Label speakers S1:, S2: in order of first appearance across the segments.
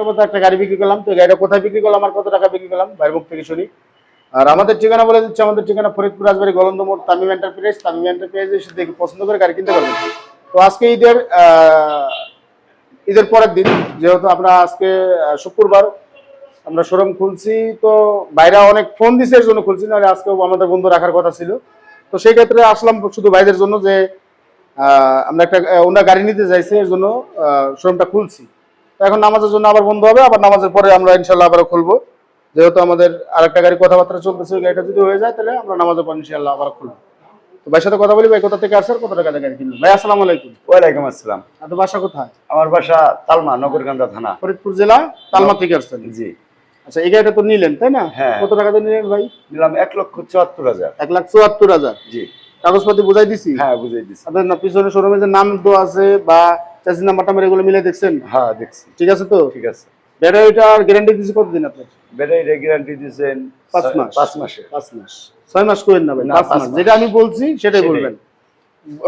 S1: টাকার মতো একটা গাড়ি বিক্রি করলাম। তো গাড়িটা কোথায় বিক্রি করলাম আর কত টাকা বিক্রি করলাম ভাইয়ের মুখ থেকে শুনি। আর আমাদের ঠিকানা বলে দিচ্ছি, আমাদের ঠিকানা ফরিদপুর রাজবাড়ী গলন্দ মোড়, তামিম এন্টারপ্রাইজ। তামিম এন্টারপ্রাইজে এসে দেখে পছন্দ করে গাড়ি কিনতে পারবেন। তো আজকে ঈদের পরের দিন, যেহেতু আমরা আজকে শুক্রবার আমরা শোরুম খুলছি, তো বাইরে অনেক ফোন দিছে এর জন্য খুলছি, নাহলে আজকেও আমাদের বন্ধ রাখার কথা ছিল। তো সেই ক্ষেত্রে আসলাম শুধু ভাইদের জন্য, যে আমরা একটা ওনারা গাড়ি নিতে চাইছে, এর জন্য শোরুমটা খুলছি। তো এখন নামাজের জন্য আবার বন্ধ হবে, আবার নামাজের পরে আমরা ইনশাল্লাহ আবার খুলবো। যেহেতু আমাদের আরেকটা গাড়ি কথাবার্তা চলতেছে, ওই গাড়িটা যদি হয়ে যায় তাহলে আমরা নামাজের পর ইনশাল্লাহ আবার খুলবো। তো ভাইয়ের সাথে কথা বলি, ভাই কোথা থেকে আসছেন, কত টাকা গাড়ি কিনবেন? ভাই আসসালামু আলাইকুম।
S2: ওয়ালাইকুম আসসালাম।
S1: আপনার বাসা কোথায়?
S2: আমার বাসা তালমা, নগরকান্দা থানা,
S1: ফরিদপুর জেলা, তালমা থেকে আসছেন?
S2: জি।
S1: আচ্ছা, এই গাড়িটা তো নিলেন তাই না?
S2: হ্যাঁ।
S1: কত টাকা দিয়ে নিলেন ভাই?
S2: নিলাম 1,74,000।
S1: 1,74,000।
S2: জি।
S1: কাগজপাতি বুঝাই দিছি?
S2: হ্যাঁ, বুঝাই দিছি।
S1: আপনার না পিছনে শোরুমে যে নাম তো আছে বা চাষি নাম্বার টাম্বার এগুলো মিলে দেখছেন?
S2: হ্যাঁ, দেখছি।
S1: ঠিক আছে তো?
S2: ঠিক আছে।
S1: ব্যাটারিটার গ্যারান্টি দিছি কতদিন আপনার?
S2: ব্যাটারি গ্যারান্টি দিয়েছেন
S1: 5 মাস।
S2: 5 মাসে।
S1: 5 মাস 6 মাস করেন না ভাই,
S2: না,
S1: 5
S2: 5
S1: মাস।
S2: মাস।
S1: যেটা আমি বলছি সেটাই
S2: সেটাই।
S1: বলবেন।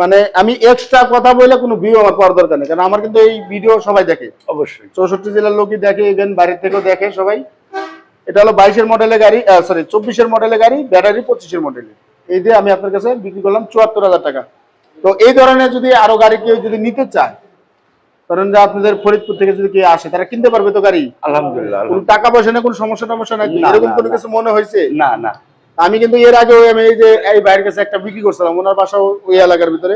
S1: মানে আমি এক্সট্রা কথা বলে কোনো ভিউ আমার পাওয়ার দরকার নেই, কারণ আমার কিন্তু এই ভিডিও সবাই দেখে,
S2: অবশ্যই।
S1: 64 জেলার লোকই দেখে, ইভেন বাইরের থেকেও দেখে সবাই। এটা হলো 22-এর মডেলের গাড়ি, সরি 24-এর মডেলের গাড়ি, ব্যাটারি 25-এর মডেলের। এই দিয়ে আমি আপনার কাছে বিক্রি করলাম 74,000 টাকা। তো এই ধরনের যদি আরো গাড়ি কেউ যদি নিতে চায়, ধরেন যে আপনাদের ফরিদপুর থেকে যদি কেউ আসে, তারা কিনতে পারবে তো গাড়ি?
S2: আলহামদুলিল্লাহ।
S1: কোনো টাকা পয়সা নেই, কোনো সমস্যা টমস্যা নাই,
S2: না,
S1: এরকম
S2: না,
S1: কোনো
S2: না।
S1: কিছু মনে হয়েছে?
S2: না, না।
S1: আমি কিন্তু এর আগেও আমি এই যে এই বাইরের কাছে একটা বিক্রি করছিলাম, ওনার বাসাও ওই এলাকার ভিতরে।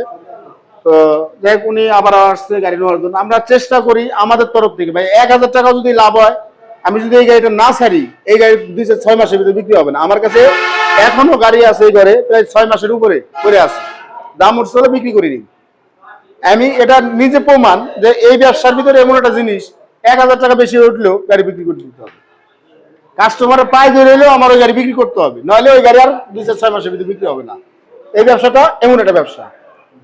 S1: তো যাই হোক, উনি আবার আসছে গাড়ি নেওয়ার জন্য। আমরা চেষ্টা করি আমাদের তরফ থেকে, ভাই 1,000 টাকা যদি লাভ হয়, আমি যদি এই গাড়িটা না ছাড়ি, এই গাড়ি 2-6 মাসের ভিতরে বিক্রি হবে না। আমার কাছে এখনো গাড়ি আছে এই ঘরে, প্রায় 6 মাসের উপরে করে আছে, দাম উঠছে হলে বিক্রি করিনি। আমি এটা নিজে প্রমাণ যে এই ব্যবসার ভিতরে এমন একটা জিনিস, 1,000 টাকা বেশি উঠলেও গাড়ি বিক্রি করে দিতে হবে। কাস্টমারের পায়ে ধরে এলেও আমার ওই গাড়ি বিক্রি করতে হবে, নাহলে ওই গাড়ি আর 2-6 মাসের ভিতরে বিক্রি হবে না। এই ব্যবসাটা এমন একটা ব্যবসা,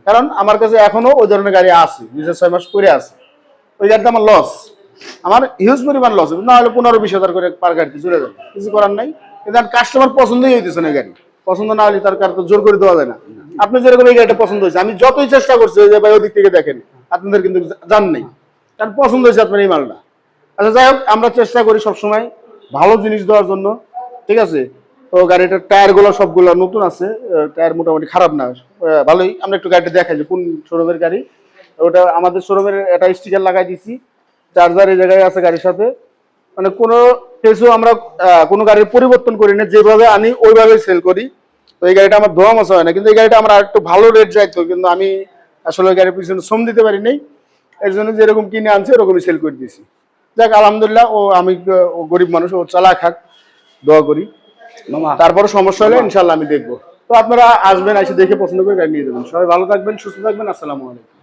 S1: কারণ আমার কাছে এখনো ওই ধরনের গাড়ি আছে, 2-6 মাস করে আছে। ওই গাড়িতে আমার লস, আমার হিউজ পরিমাণ লস, না হলে 15-20 হাজার করে পার গাড়িতে চলে যাবে, কিছু করার নাই। কিন্তু কাস্টমার পছন্দই হইতেছে না গাড়ি, পছন্দ না হলে তার তো জোর করে দেওয়া যায় না। আপনি যেরকম এই গাড়িটা পছন্দ হয়েছে, আমি যতই চেষ্টা করছি যে ভাই ওদিক থেকে দেখেন, আপনাদের কিন্তু জান নেই, কারণ পছন্দ হয়েছে আপনার এই মালটা। আচ্ছা যাই হোক, আমরা চেষ্টা করি সবসময় ভালো জিনিস দেওয়ার জন্য, ঠিক আছে? তো গাড়িটার টায়ারগুলো সবগুলো নতুন আছে, টায়ার মোটামুটি খারাপ না, ভালোই। আমরা একটু গাড়িটা দেখাই যে কোন শোরুমের গাড়ি। ওটা আমাদের শোরুমের একটা স্টিকার লাগাই দিছি, চার্জার এই জায়গায় আছে গাড়ির সাথে। মানে কোনো কিছু আমরা কোনো গাড়ির পরিবর্তন করি না, যেভাবে আনি ওইভাবেই সেল করি। তো এই গাড়িটা আমার ধোয়া মশা হয় না, কিন্তু এই গাড়িটা আমার একটু ভালো রেট যাইতো, কিন্তু আমি আসলে ওই গাড়ির পিছনে শ্রম দিতে পারি নাই, এর জন্য যেরকম কিনে আনছি ওরকমই সেল করে দিয়েছি। যাক আলহামদুলিল্লাহ, ও গরিব মানুষ, ও চালা খাক, দোয়া করি। তারপরে সমস্যা হলে ইনশাল্লাহ আমি দেখবো। তো আপনারা আসবেন, এসে দেখে পছন্দ করে গাড়ি নিয়ে যাবেন। সবাই ভালো থাকবেন, সুস্থ থাকবেন। আসসালামু আলাইকুম।